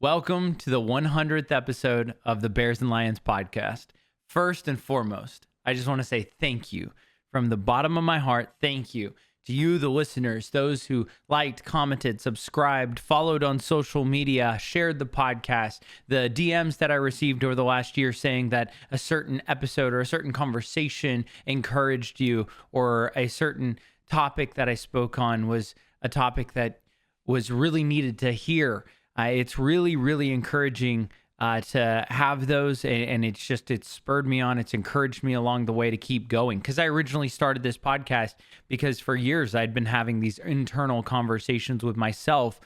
Welcome to the 100th episode of the Bears and Lions podcast. First and foremost, I just want to say thank you from the bottom of my heart. Thank you to you, the listeners, those who liked, commented, subscribed, followed on social media, shared the podcast, the DMs that I received over the last year saying that a certain episode or a certain conversation encouraged you, or a certain topic that I spoke on was a topic that was really needed to hear. It's really, really encouraging to have those, and it's spurred me on. It's encouraged me along the way to keep going, because I originally started this podcast because for years I'd been having these internal conversations with myself,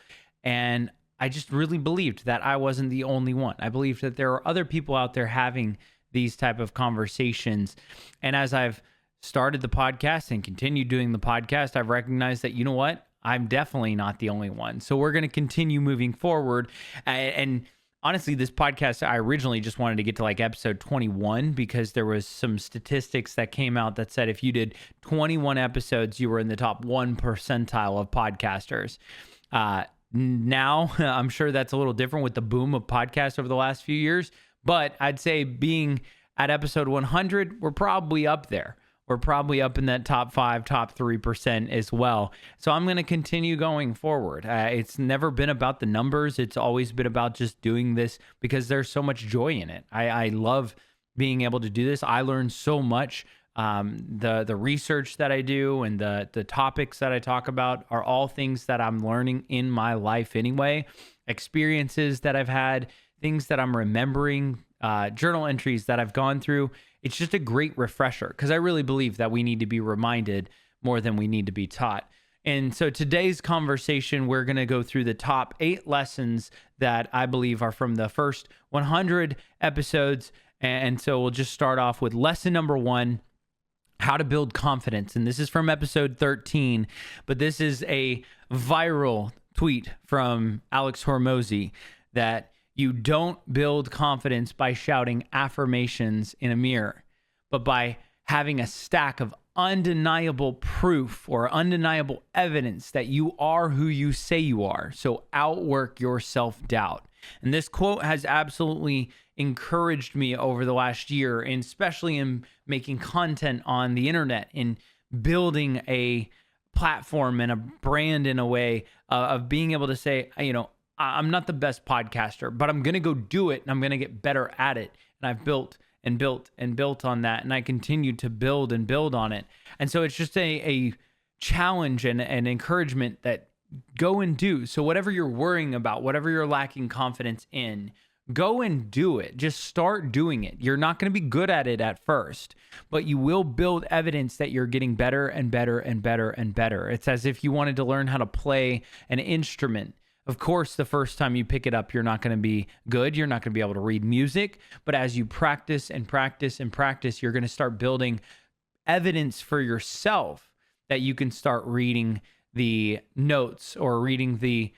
and I just really believed that I wasn't the only one. I believed that there are other people out there having these type of conversations, and as I've started the podcast and continued doing the podcast, I've recognized that, you know what? I'm definitely not the only one. So we're going to continue moving forward. And honestly, this podcast, I originally just wanted to get to like episode 21 because there was some statistics that came out that said if you did 21 episodes, you were in the top 1 percentile of podcasters. Now, I'm sure that's a little different with the boom of podcasts over the last few years, but I'd say being at episode 100, we're probably up there. We're probably up in that top 5, top 3% as well. So I'm going to continue going forward. It's never been about the numbers. It's always been about just doing this because there's so much joy in it. I love being able to do this. I learn so much. The research that I do and the topics that I talk about are all things that I'm learning in my life anyway. Experiences that I've had, things that I'm remembering, journal entries that I've gone through. It's just a great refresher because I really believe that we need to be reminded more than we need to be taught. And so today's conversation, we're going to go through the top 8 lessons that I believe are from the first 100 episodes. And so we'll just start off with lesson number 1, how to build confidence. And this is from episode 13, but this is a viral tweet from Alex Hormozy that you don't build confidence by shouting affirmations in a mirror, but by having a stack of undeniable proof or undeniable evidence that you are who you say you are. So outwork your self-doubt. And this quote has absolutely encouraged me over the last year, and especially in making content on the internet and building a platform and a brand in a way of being able to say, I'm not the best podcaster, but I'm going to go do it and I'm going to get better at it. And I've built and built and built on that. And I continue to build and build on it. And so it's just a challenge and an encouragement that go and do. So whatever you're worrying about, whatever you're lacking confidence in, go and do it. Just start doing it. You're not going to be good at it at first, but you will build evidence that you're getting better and better and better and better. It's as if you wanted to learn how to play an instrument. Of course, the first time you pick it up, you're not going to be good. You're not going to be able to read music. But as you practice and practice and practice, you're going to start building evidence for yourself that you can start reading the notes or reading the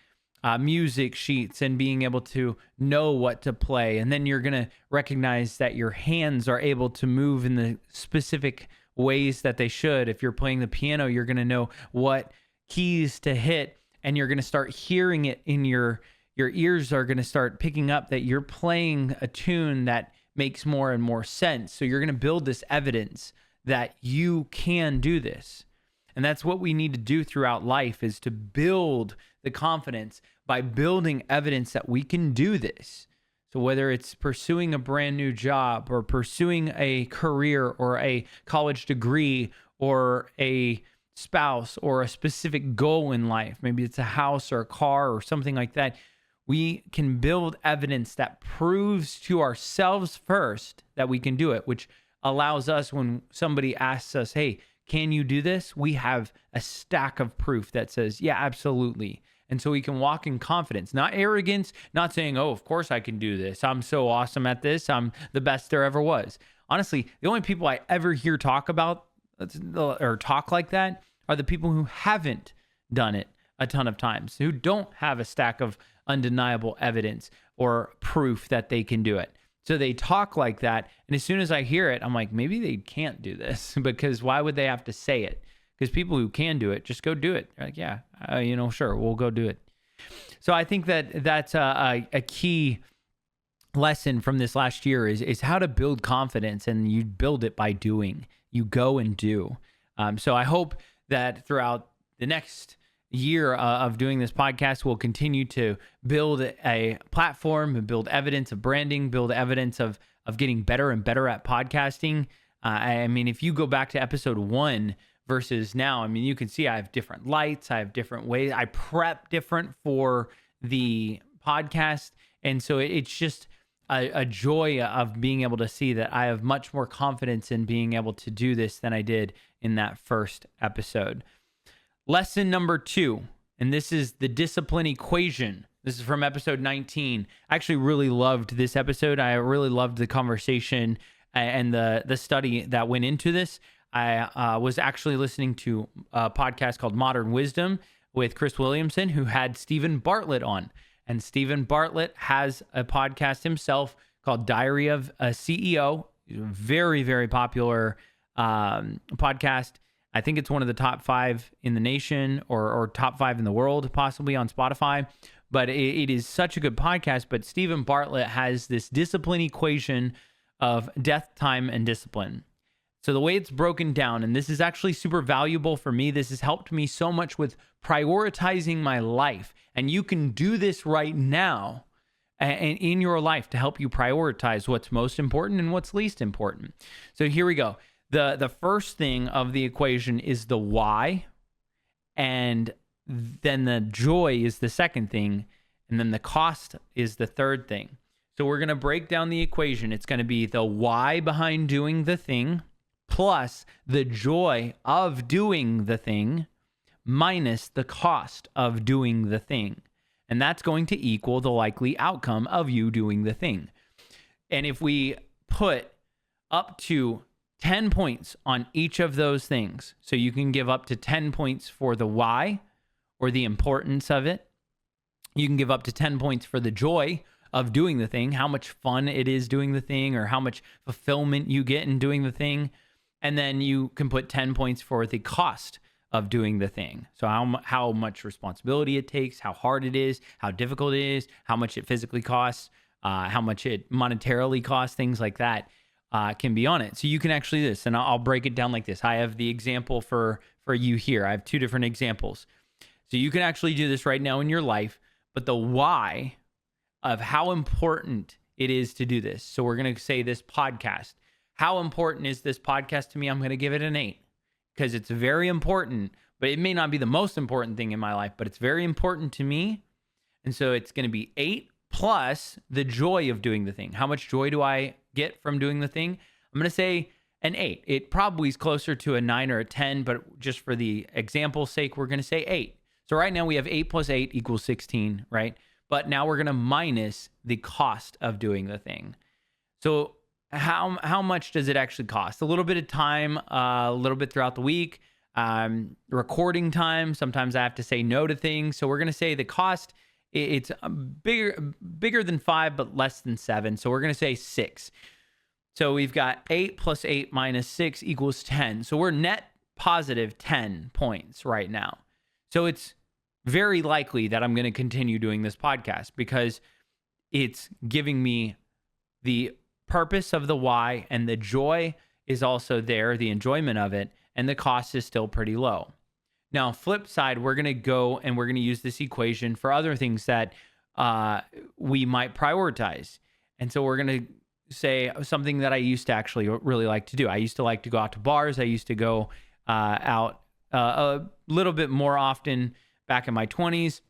music sheets and being able to know what to play. And then you're going to recognize that your hands are able to move in the specific ways that they should. If you're playing the piano, you're going to know what keys to hit. And you're going to start hearing it in your ears are going to start picking up that you're playing a tune that makes more and more sense. So you're going to build this evidence that you can do this. And that's what we need to do throughout life, is to build the confidence by building evidence that we can do this. So whether it's pursuing a brand new job or pursuing a career or a college degree or a spouse or a specific goal in life, maybe it's a house or a car or something like that, we can build evidence that proves to ourselves first that we can do it, which allows us, when somebody asks us, hey, can you do this? We have a stack of proof that says, yeah, absolutely. And so we can walk in confidence, not arrogance, not saying, oh, of course I can do this. I'm so awesome at this. I'm the best there ever was. Honestly, the only people I ever hear talk about or talk like that are the people who haven't done it a ton of times, who don't have a stack of undeniable evidence or proof that they can do it. So they talk like that. And as soon as I hear it, I'm like, maybe they can't do this, because why would they have to say it? Because people who can do it, just go do it. They're like, yeah, sure, we'll go do it. So I think that that's a key lesson from this last year is how to build confidence, and you build it by doing. You go and do. So I hope that throughout the next year of doing this podcast, we'll continue to build a platform and build evidence of branding, build evidence of getting better and better at podcasting. I mean, if you go back to episode 1 versus now, I mean, you can see I have different lights, I have different ways, I prep different for the podcast. And so it's just a joy of being able to see that I have much more confidence in being able to do this than I did in that first episode. Lesson number 2, and this is the discipline equation. This is from episode 19. I actually really loved this episode. I really loved the conversation and the study that went into this. I was actually listening to a podcast called Modern Wisdom with Chris Williamson, who had Stephen Bartlett on. And Stephen Bartlett has a podcast himself called Diary of a CEO. Very, very popular podcast. I think it's one of the top 5 in the nation or top 5 in the world, possibly on Spotify. But it is such a good podcast. But Stephen Bartlett has this discipline equation of death, time, and discipline. So the way it's broken down, and this is actually super valuable for me. This has helped me so much with prioritizing my life. And you can do this right now and in your life to help you prioritize what's most important and what's least important. So here we go. The first thing of the equation is the why, and then the joy is the second thing, and then the cost is the third thing. So we're going to break down the equation. It's going to be the why behind doing the thing plus the joy of doing the thing minus the cost of doing the thing. And that's going to equal the likely outcome of you doing the thing. And if we put up to 10 points on each of those things, so you can give up to 10 points for the why or the importance of it. You can give up to 10 points for the joy of doing the thing, how much fun it is doing the thing, or how much fulfillment you get in doing the thing. And then you can put 10 points for the cost of doing the thing. So how much responsibility it takes, how hard it is, how difficult it is, how much it physically costs, how much it monetarily costs, things like that can be on it. So you can actually do this, and I'll break it down like this. I have the example for you here. I have 2 different examples. So you can actually do this right now in your life, but the why of how important it is to do this. So we're going to say this podcast. How important is this podcast to me? I'm going to give it an 8 because it's very important, but it may not be the most important thing in my life, but it's very important to me. And so it's going to be 8 plus the joy of doing the thing. How much joy do I get from doing the thing? I'm going to say an 8. It probably is closer to a 9 or a 10, but just for the example's sake, we're going to say 8. So right now we have 8 plus 8 equals 16, right? But now we're going to minus the cost of doing the thing. So how much does it actually cost? A little bit of time, a little bit throughout the week, recording time. Sometimes I have to say no to things. So we're going to say the cost, it's bigger than 5, but less than 7. So we're going to say 6. So we've got 8 plus 8 minus 6 equals 10. So we're net positive 10 points right now. So it's very likely that I'm going to continue doing this podcast because it's giving me the purpose of the why, and the joy is also there, the enjoyment of it, and the cost is still pretty low. Now, flip side, we're going to go and we're going to use this equation for other things that we might prioritize. And so we're going to say something that I used to actually really like to do. I used to like to go out to bars. I used to go out a little bit more often back in my 20s,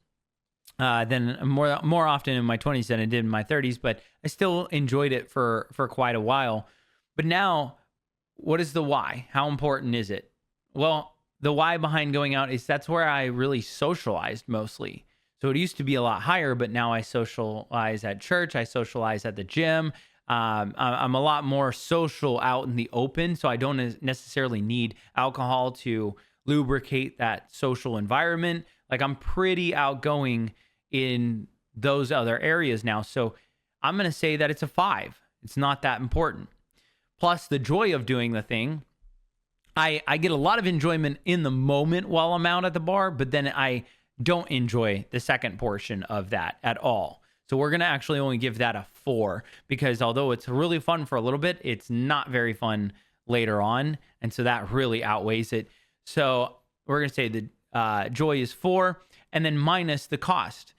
than more often in my 20s than I did in my 30s, but I still enjoyed it for quite a while. But now, what is the why? How important is it? Well, the why behind going out is that's where I really socialized mostly. So it used to be a lot higher, but now I socialize at church. I socialize at the gym. I'm a lot more social out in the open, so I don't necessarily need alcohol to lubricate that social environment. Like, I'm pretty outgoing in those other areas now. So I'm going to say that it's a 5. It's not that important. Plus the joy of doing the thing. I get a lot of enjoyment in the moment while I'm out at the bar, but then I don't enjoy the second portion of that at all. So we're going to actually only give that a 4 because although it's really fun for a little bit, it's not very fun later on. And so that really outweighs it. So we're going to say the joy is 4 and then minus the cost.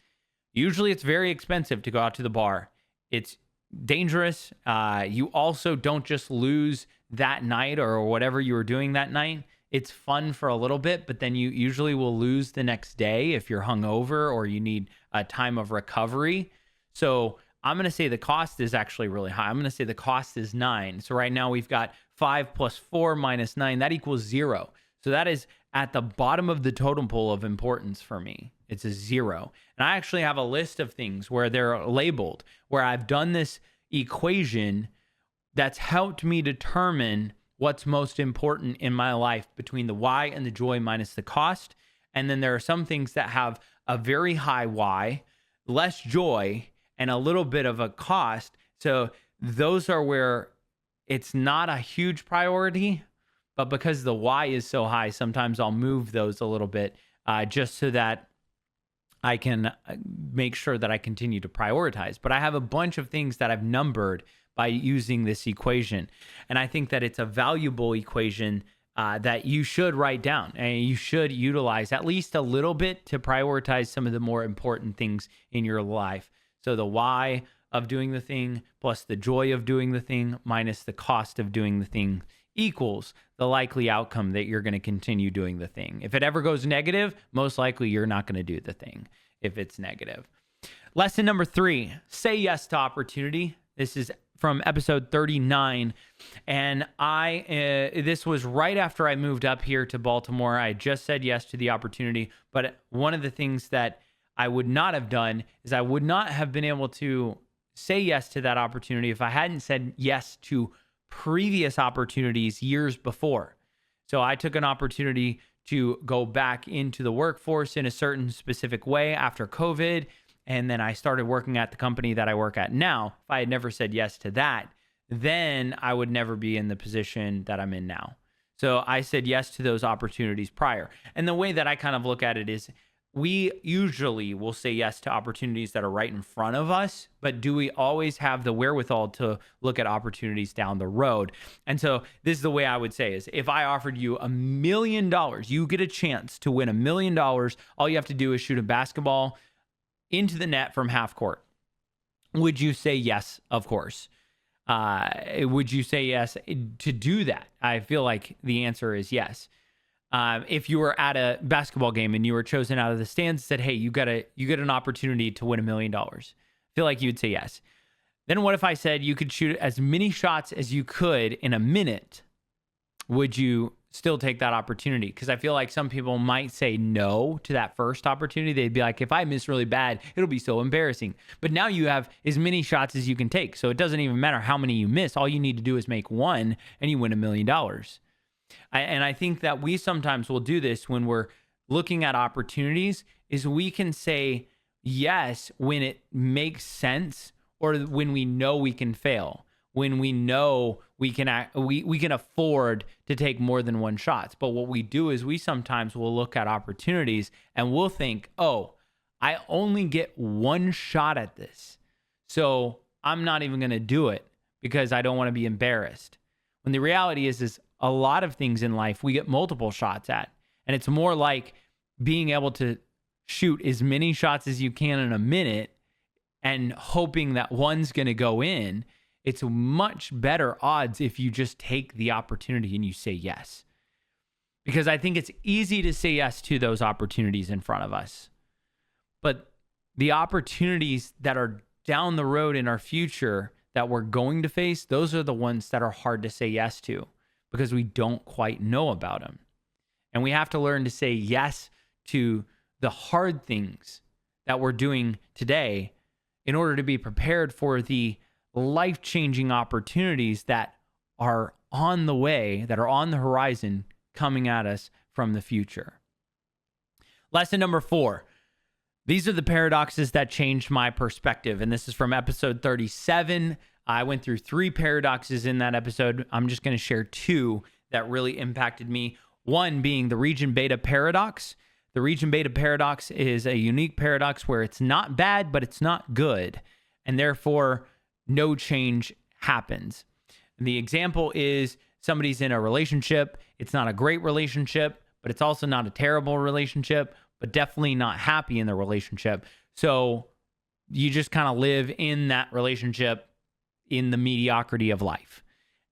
Usually it's very expensive to go out to the bar. It's dangerous. You also don't just lose that night or whatever you were doing that night. It's fun for a little bit, but then you usually will lose the next day if you're hungover or you need a time of recovery. So I'm going to say the cost is actually really high. I'm going to say the cost is 9. So right now we've got 5 plus 4 minus 9. That equals 0. So that is at the bottom of the totem pole of importance for me. It's a 0. And I actually have a list of things where they're labeled, where I've done this equation that's helped me determine what's most important in my life between the why and the joy minus the cost. And then there are some things that have a very high why, less joy, and a little bit of a cost. So those are where it's not a huge priority, but because the why is so high, sometimes I'll move those a little bit just so that I can make sure that I continue to prioritize. But I have a bunch of things that I've numbered by using this equation. And I think that it's a valuable equation that you should write down and you should utilize at least a little bit to prioritize some of the more important things in your life. So the why of doing the thing plus the joy of doing the thing minus the cost of doing the thing equals the likely outcome that you're going to continue doing the thing. If it ever goes negative, most likely you're not going to do the thing if it's negative. Lesson number 3, say yes to opportunity. This is from episode 39. And this was right after I moved up here to Baltimore. I just said yes to the opportunity. But one of the things that I would not have done is I would not have been able to say yes to that opportunity if I hadn't said yes to previous opportunities years before. So I took an opportunity to go back into the workforce in a certain specific way after COVID. And then I started working at the company that I work at now. If I had never said yes to that, then I would never be in the position that I'm in now. So I said yes to those opportunities prior. And the way that I kind of look at it is we usually will say yes to opportunities that are right in front of us, but do we always have the wherewithal to look at opportunities down the road? And so this is the way I would say is if I offered you $1 million, you get a chance to win $1 million. All you have to do is shoot a basketball into the net from half court. Would you say yes? Of course. Would you say yes to do that? I feel like the answer is yes. If you were at a basketball game and you were chosen out of the stands and said, hey, you get an opportunity to win $1 million. I feel like you'd say yes. Then what if I said you could shoot as many shots as you could in a minute? Would you still take that opportunity? Because I feel like some people might say no to that first opportunity. They'd be like, if I miss really bad, it'll be so embarrassing. But now you have as many shots as you can take. So it doesn't even matter how many you miss. All you need to do is make one and you win $1 million. And I think that we sometimes will do this when we're looking at opportunities is we can say yes when it makes sense or when we know we can fail, when we know we can afford to take more than one shot. But what we do is we sometimes will look at opportunities and we'll think, oh, I only get one shot at this, so I'm not even going to do it because I don't want to be embarrassed. When the reality is a lot of things in life we get multiple shots at. And it's more like being able to shoot as many shots as you can in a minute and hoping that one's going to go in. It's much better odds if you just take the opportunity and you say yes. Because I think it's easy to say yes to those opportunities in front of us. But the opportunities that are down the road in our future that we're going to face, those are the ones that are hard to say yes to because we don't quite know about them. And we have to learn to say yes to the hard things that we're doing today in order to be prepared for the life-changing opportunities that are on the way, that are on the horizon coming at us from the future. Lesson number 4. These are the paradoxes that changed my perspective. And this is from episode 37. I went through 3 paradoxes in that episode. I'm just going to share 2 that really impacted me. One being the region beta paradox. The region beta paradox is a unique paradox where it's not bad, but it's not good. And therefore, no change happens. And the example is somebody's in a relationship. It's not a great relationship, but it's also not a terrible relationship, but definitely not happy in the relationship. So you just kind of live in that relationship in the mediocrity of life.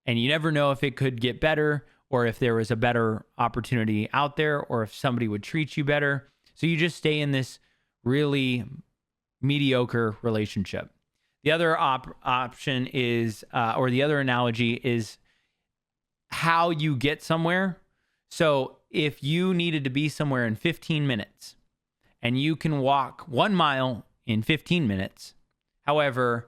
And you never know if it could get better or if there was a better opportunity out there or if somebody would treat you better. So you just stay in this really mediocre relationship. The other option is, or the other analogy is how you get somewhere. So if you needed to be somewhere in 15 minutes and you can walk 1 mile in 15 minutes, however,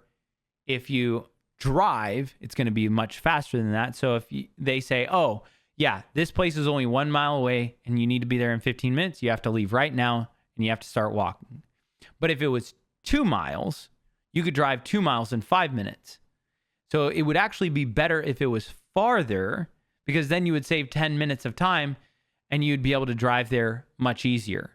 if you drive, it's going to be much faster than that. So if they say, oh, yeah, this place is only 1 mile away and you need to be there in 15 minutes, you have to leave right now and you have to start walking. But if it was 2 miles, you could drive 2 miles in 5 minutes. So it would actually be better if it was farther, because then you would save 10 minutes of time and you'd be able to drive there much easier.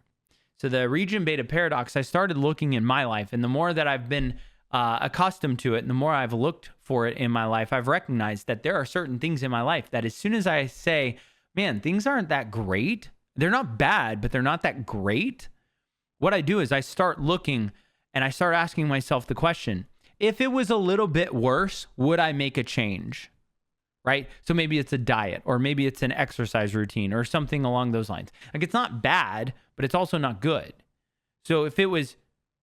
So the region beta paradox, I started looking in my life, and the more that I've been accustomed to it, and the more I've looked for it in my life, I've recognized that there are certain things in my life that as soon as I say, man, things aren't that great, they're not bad, but they're not that great, what I do is I start looking and I start asking myself the question, if it was a little bit worse, would I make a change? Right? So maybe it's a diet, or maybe it's an exercise routine or something along those lines. Like, it's not bad, but it's also not good. So if it was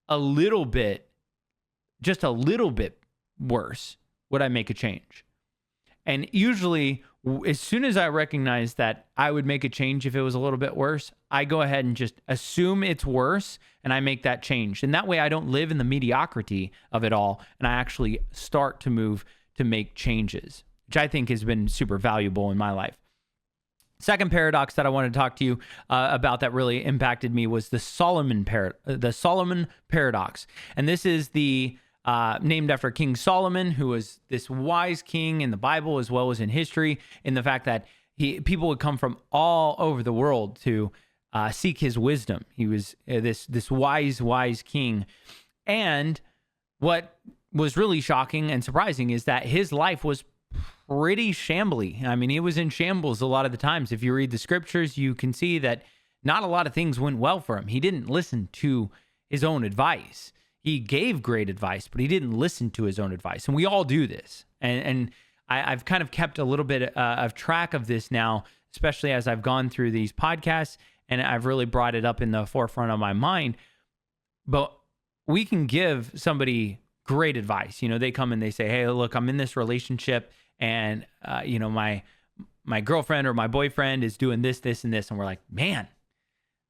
a little bit, just a little bit worse, would I make a change? And usually, as soon as I recognize that I would make a change if it was a little bit worse, I go ahead and just assume it's worse and I make that change. And that way I don't live in the mediocrity of it all, and I actually start to move to make changes, which I think has been super valuable in my life. Second paradox that I want to talk to you about that really impacted me was the Solomon paradox. And this is named after King Solomon, who was this wise king in the Bible as well as in history, in the fact that people would come from all over the world to seek his wisdom. He was this wise king. And what was really shocking and surprising is that his life was pretty shambly. I mean, he was in shambles a lot of the times. If you read the scriptures, you can see that not a lot of things went well for him. He didn't listen to his own advice. He gave great advice, but he didn't listen to his own advice. And we all do this. And I've kind of kept a little bit of track of this now, especially as I've gone through these podcasts, and I've really brought it up in the forefront of my mind. But we can give somebody great advice. You know, they come and they say, hey, look, I'm in this relationship, and my girlfriend or my boyfriend is doing this, this, and this. And we're like, man,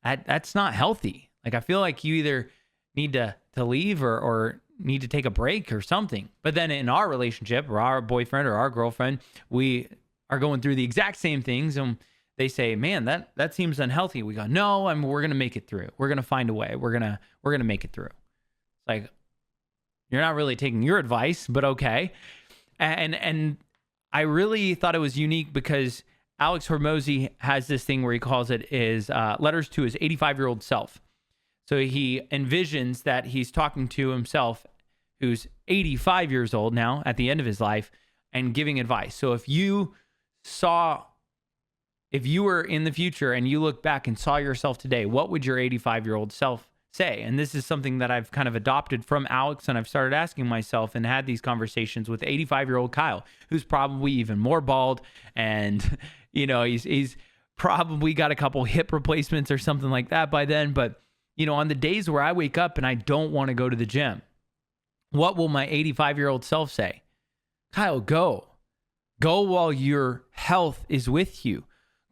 that's not healthy. Like, I feel like you either need to leave or need to take a break or something. But then in our relationship, or our boyfriend or our girlfriend, we are going through the exact same things, and they say, man, that seems unhealthy. We go, no, we're going to make it through. We're going to find a way. We're going to make it through. It's like, you're not really taking your advice, but okay. And I really thought it was unique because Alex Hormozy has this thing where he calls it his letters to his 85-year-old self. So he envisions that he's talking to himself, who's 85 years old now at the end of his life, and giving advice. So if you were in the future and you look back and saw yourself today, what would your 85-year-old self say? And this is something that I've kind of adopted from Alex, and I've started asking myself and had these conversations with 85-year-old Kyle, who's probably even more bald, and he's probably got a couple hip replacements or something like that by then. But on the days where I wake up and I don't want to go to the gym, what will my 85-year-old self say? Kyle, go while your health is with you.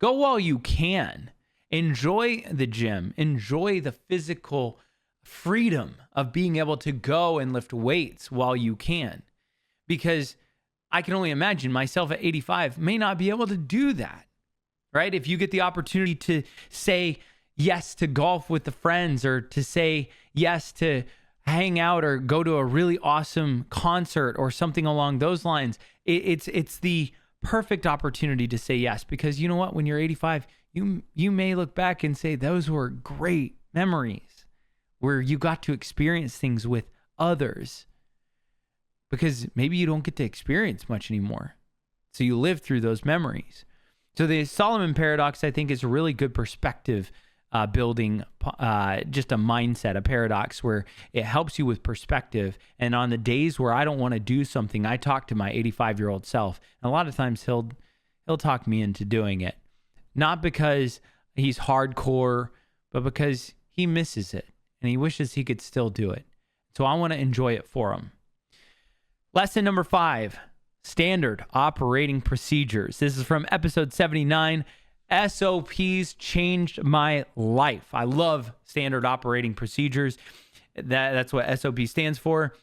Go while you can. Enjoy the gym. Enjoy the physical freedom of being able to go and lift weights while you can. Because I can only imagine myself at 85 may not be able to do that, right? If you get the opportunity to say yes to golf with the friends, or to say yes to hang out or go to a really awesome concert or something along those lines, it's the perfect opportunity to say yes. Because you know what? When you're 85, you may look back and say those were great memories where you got to experience things with others, because maybe you don't get to experience much anymore. So you live through those memories. So the Solomon paradox, I think, is a really good perspective building, just a mindset, a paradox where it helps you with perspective. And on the days where I don't want to do something, I talk to my 85-year-old self. And a lot of times he'll talk me into doing it. Not because he's hardcore, but because he misses it and he wishes he could still do it. So I want to enjoy it for him. Lesson number 5, standard operating procedures. This is from episode 79. SOPs changed my life. I love standard operating procedures. That's what SOP stands for.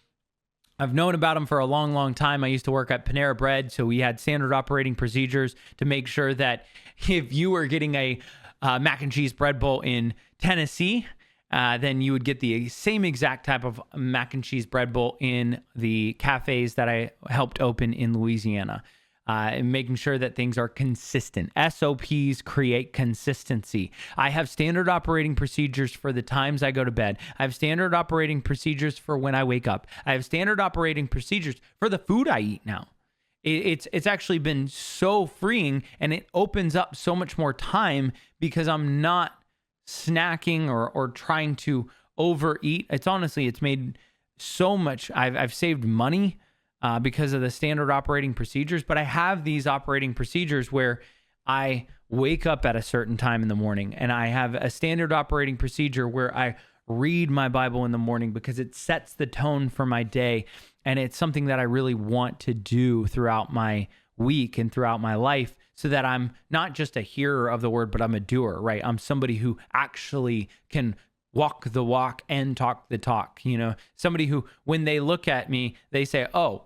I've known about them for a long, long time. I used to work at Panera Bread, so we had standard operating procedures to make sure that if you were getting a mac and cheese bread bowl in Tennessee, then you would get the same exact type of mac and cheese bread bowl in the cafes that I helped open in Louisiana. And making sure that things are consistent. SOPs create consistency. I have standard operating procedures for the times I go to bed. I have standard operating procedures for when I wake up. I have standard operating procedures for the food I eat now. It's actually been so freeing, and it opens up so much more time because I'm not snacking or trying to overeat. It's made so much. I've saved money because of the standard operating procedures, but I have these operating procedures where I wake up at a certain time in the morning, and I have a standard operating procedure where I read my Bible in the morning because it sets the tone for my day, and it's something that I really want to do throughout my week and throughout my life, so that I'm not just a hearer of the word, but I'm a doer, right? I'm somebody who actually can walk the walk and talk the talk, somebody who, when they look at me, they say, oh,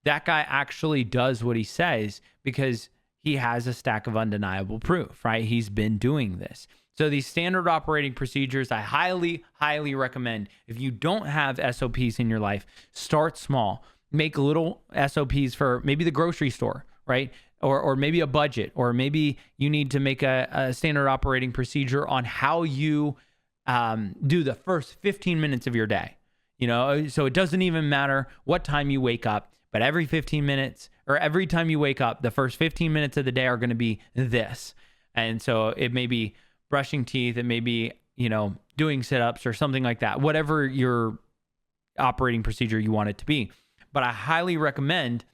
that guy actually does what he says because he has a stack of undeniable proof, right? He's been doing this. So these standard operating procedures, I highly, highly recommend. If you don't have SOPs in your life, start small. Make little SOPs for maybe the grocery store, right? Or maybe a budget, or maybe you need to make a standard operating procedure on how you do the first 15 minutes of your day. So it doesn't even matter what time you wake up. But every 15 minutes, or every time you wake up, the first 15 minutes of the day are going to be this. And so it may be brushing teeth, it may be, doing sit-ups or something like that, whatever your operating procedure you want it to be. But I highly recommend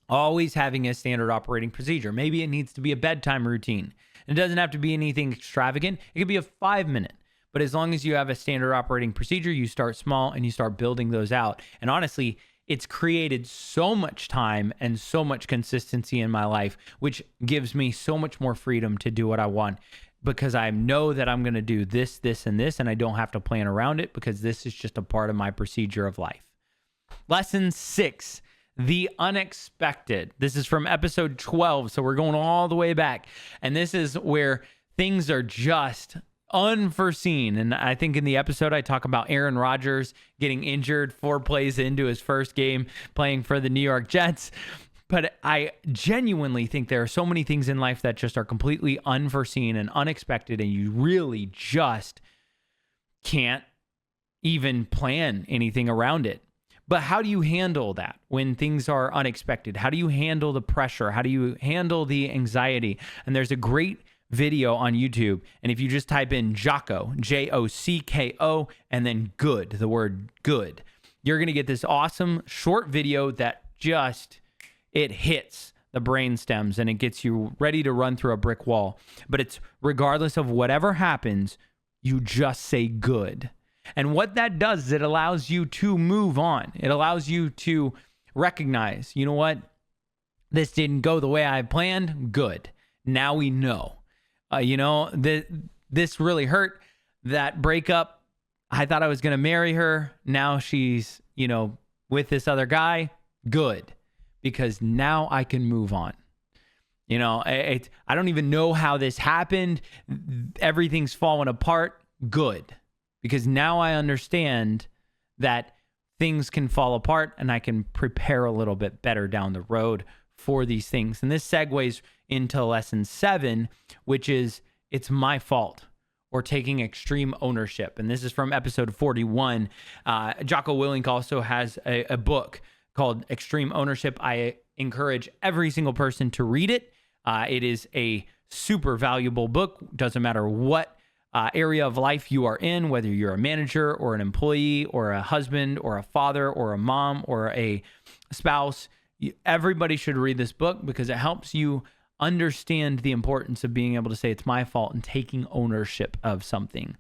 always having a standard operating procedure. Maybe it needs to be a bedtime routine. It doesn't have to be anything extravagant. It could be a 5-minute. But as long as you have a standard operating procedure, you start small and you start building those out. And honestly, it's created so much time and so much consistency in my life, which gives me so much more freedom to do what I want, because I know that I'm going to do this, this, and this, and I don't have to plan around it because this is just a part of my procedure of life. Lesson 6, the unexpected. This is from episode 12, so we're going all the way back. And this is where things are just unforeseen. And I think in the episode I talk about Aaron Rodgers getting injured 4 plays into his first game playing for the New York Jets. But I genuinely think there are so many things in life that just are completely unforeseen and unexpected, and you really just can't even plan anything around it. But how do you handle that when things are unexpected? How do you handle the pressure? How do you handle the anxiety? And there's a great video on YouTube, and if you just type in Jocko, Jocko, and then good, the word good, you're going to get this awesome short video that just, it hits the brain stems and it gets you ready to run through a brick wall. But it's regardless of whatever happens, you just say good. And what that does is it allows you to move on. It allows you to recognize, you know what? This didn't go the way I planned. Good. Now we know. This really hurt. That breakup, I thought I was going to marry her. Now she's, with this other guy. Good. Because now I can move on. I don't even know how this happened. Everything's fallen apart. Good. Because now I understand that things can fall apart and I can prepare a little bit better down the road for these things. And this segues into lesson 7, which is it's my fault, or taking extreme ownership. And this is from episode 41. Jocko Willink also has a book called Extreme Ownership. I encourage every single person to read it. It is a super valuable book. Doesn't matter what area of life you are in, whether you're a manager or an employee or a husband or a father or a mom or a spouse. Everybody should read this book because it helps you understand the importance of being able to say it's my fault and taking ownership of something.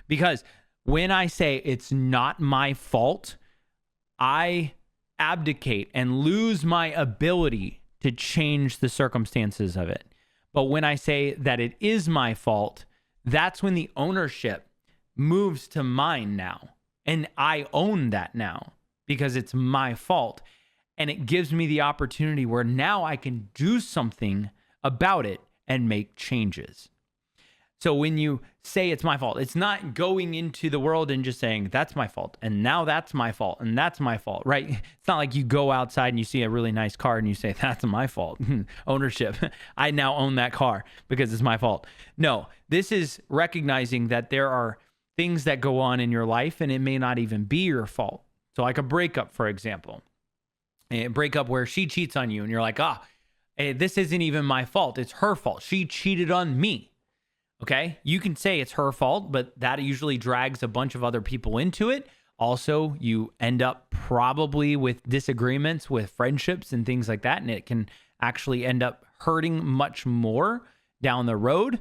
Because when I say it's not my fault, I abdicate and lose my ability to change the circumstances of it. But when I say that it is my fault, that's when the ownership moves to mine now. And I own that now because it's my fault. And it gives me the opportunity where now I can do something about it and make changes. So when you say it's my fault, it's not going into the world and just saying, that's my fault. And now that's my fault. And that's my fault, right? It's not like you go outside and you see a really nice car and you say, that's my fault. Ownership. I now own that car because it's my fault. No, this is recognizing that there are things that go on in your life and it may not even be your fault. So like a breakup, for example, a breakup where she cheats on you and you're like, this isn't even my fault. It's her fault. She cheated on me. Okay, you can say it's her fault, but that usually drags a bunch of other people into it. Also, you end up probably with disagreements with friendships and things like that, and it can actually end up hurting much more down the road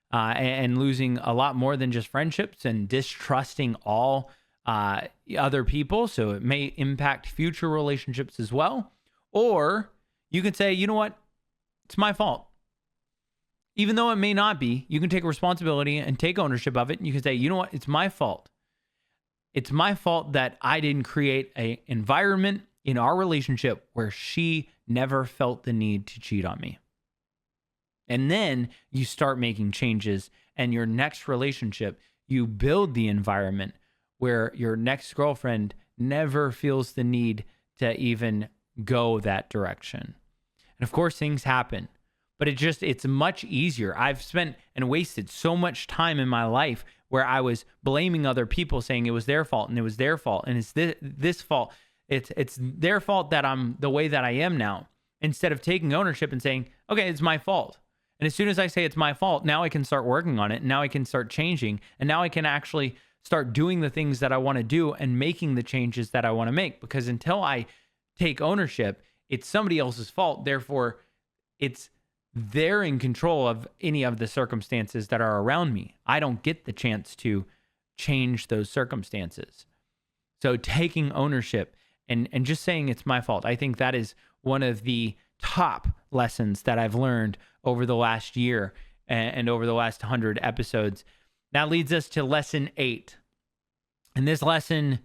and losing a lot more than just friendships and distrusting all other people. So it may impact future relationships as well. Or you can say, you know what? It's my fault. Even though it may not be, you can take responsibility and take ownership of it. And you can say, you know what? It's my fault. It's my fault that I didn't create an environment in our relationship where she never felt the need to cheat on me. And then you start making changes, and your next relationship, you build the environment where your next girlfriend never feels the need to even go that direction. And of course, things happen. But it's much easier. I've spent and wasted so much time in my life where I was blaming other people, saying it was their fault and it was their fault and it's this fault. It's their fault that I'm the way that I am now, instead of taking ownership and saying, okay, it's my fault. And as soon as I say it's my fault, now I can start working on it. And now I can start changing. And now I can actually start doing the things that I want to do and making the changes that I want to make. Because until I take ownership, it's somebody else's fault. Therefore, they're in control of any of the circumstances that are around me. I don't get the chance to change those circumstances. So taking ownership and just saying it's my fault, I think that is one of the top lessons that I've learned over the last year and over the last 100 episodes. That leads us to lesson 8. And this lesson,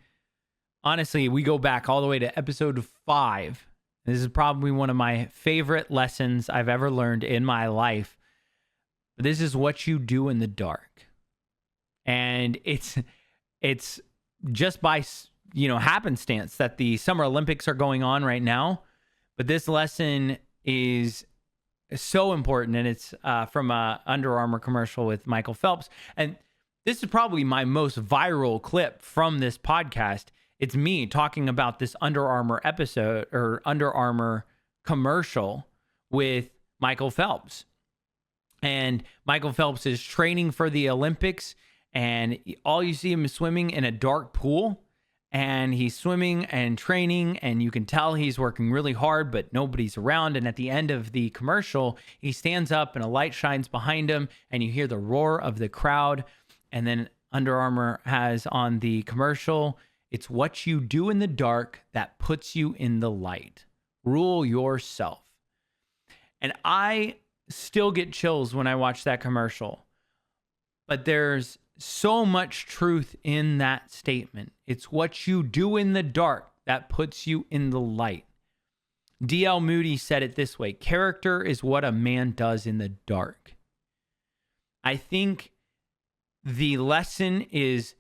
honestly, we go back all the way to episode 5. This is probably one of my favorite lessons I've ever learned in my life. But this is what you do in the dark. And it's just by, happenstance that the Summer Olympics are going on right now. But this lesson is so important, and it's from a Under Armour commercial with Michael Phelps. And this is probably my most viral clip from this podcast. It's me talking about this Under Armour episode or Under Armour commercial with Michael Phelps. And Michael Phelps is training for the Olympics, and all you see him is swimming in a dark pool. And he's swimming and training, and you can tell he's working really hard, but nobody's around. And at the end of the commercial, he stands up and a light shines behind him, and you hear the roar of the crowd. And then Under Armour has on the commercial, it's what you do in the dark that puts you in the light. Rule yourself. And I still get chills when I watch that commercial. But there's so much truth in that statement. It's what you do in the dark that puts you in the light. D.L. Moody said it this way: character is what a man does in the dark. I think the lesson is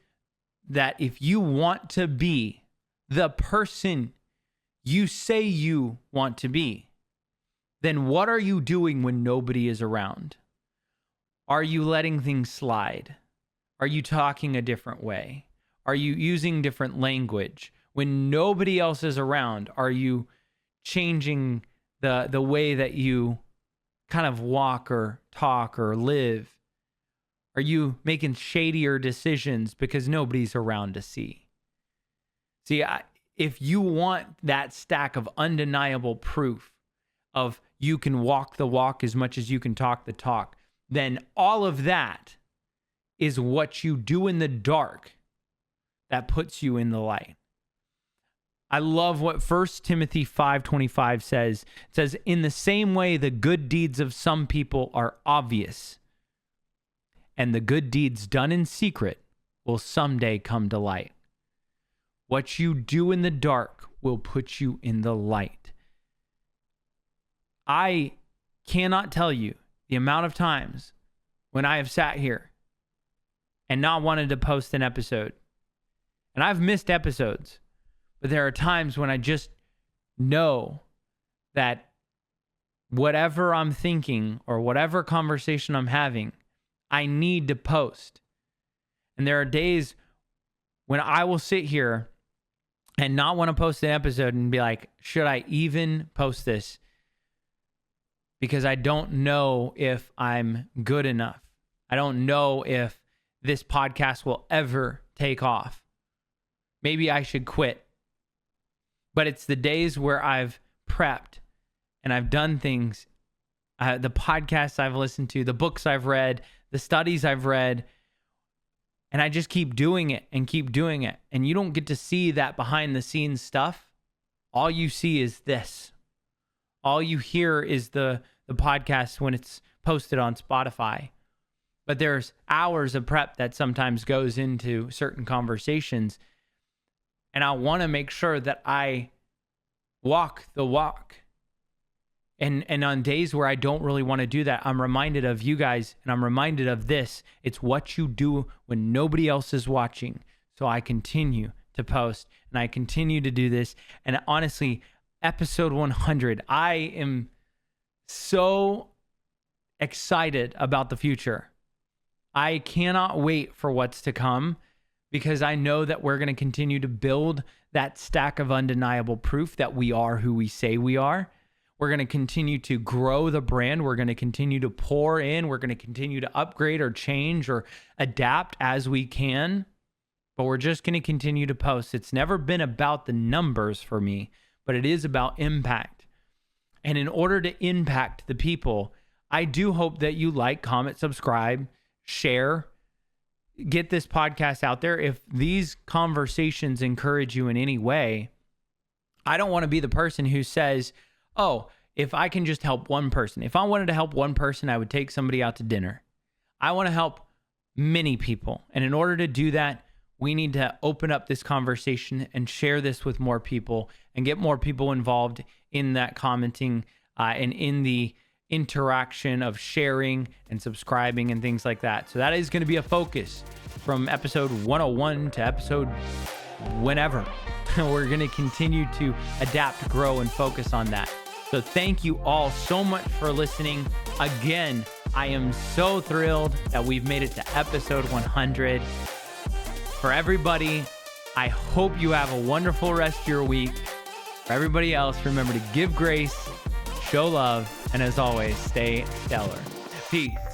that if you want to be the person you say you want to be, then what are you doing when nobody is around? Are you letting things slide? Are you talking a different way? Are you using different language? When nobody else is around, are you changing the way that you kind of walk or talk or live? Are you making shadier decisions because nobody's around to see? See, if you want that stack of undeniable proof of you can walk the walk as much as you can talk the talk, then all of that is what you do in the dark that puts you in the light. I love what 1 Timothy 5:25 says. It says, in the same way, the good deeds of some people are obvious, and the good deeds done in secret will someday come to light. What you do in the dark will put you in the light. I cannot tell you the amount of times when I have sat here and not wanted to post an episode. And I've missed episodes, but there are times when I just know that whatever I'm thinking or whatever conversation I'm having, I need to post. And there are days when I will sit here and not want to post an episode and be like, should I even post this? Because I don't know if I'm good enough. I don't know if this podcast will ever take off. Maybe I should quit. But it's the days where I've prepped and I've done things, the podcasts I've listened to, the books I've read, the studies I've read, and I just keep doing it and keep doing it. And you don't get to see that behind the scenes stuff. All you see is this. All you hear is the podcast when it's posted on Spotify. But there's hours of prep that sometimes goes into certain conversations. And I want to make sure that I walk the walk. And on days where I don't really want to do that, I'm reminded of you guys, and I'm reminded of this. It's what you do when nobody else is watching. So I continue to post, and I continue to do this. And honestly, episode 100, I am so excited about the future. I cannot wait for what's to come, because I know that we're going to continue to build that stack of undeniable proof that we are who we say we are. We're going to continue to grow the brand. We're going to continue to pour in. We're going to continue to upgrade or change or adapt as we can. But we're just going to continue to post. It's never been about the numbers for me, but it is about impact. And in order to impact the people, I do hope that you like, comment, subscribe, share, get this podcast out there. If these conversations encourage you in any way, I don't want to be the person who says, oh, if I can just help one person. If I wanted to help one person, I would take somebody out to dinner. I want to help many people. And in order to do that, we need to open up this conversation and share this with more people and get more people involved in that commenting and in the interaction of sharing and subscribing and things like that. So that is going to be a focus from episode 101 to episode whenever. We're going to continue to adapt, grow, and focus on that. So thank you all so much for listening. Again, I am so thrilled that we've made it to episode 100. For everybody, I hope you have a wonderful rest of your week. For everybody else, remember to give grace, show love, and as always, stay stellar. Peace.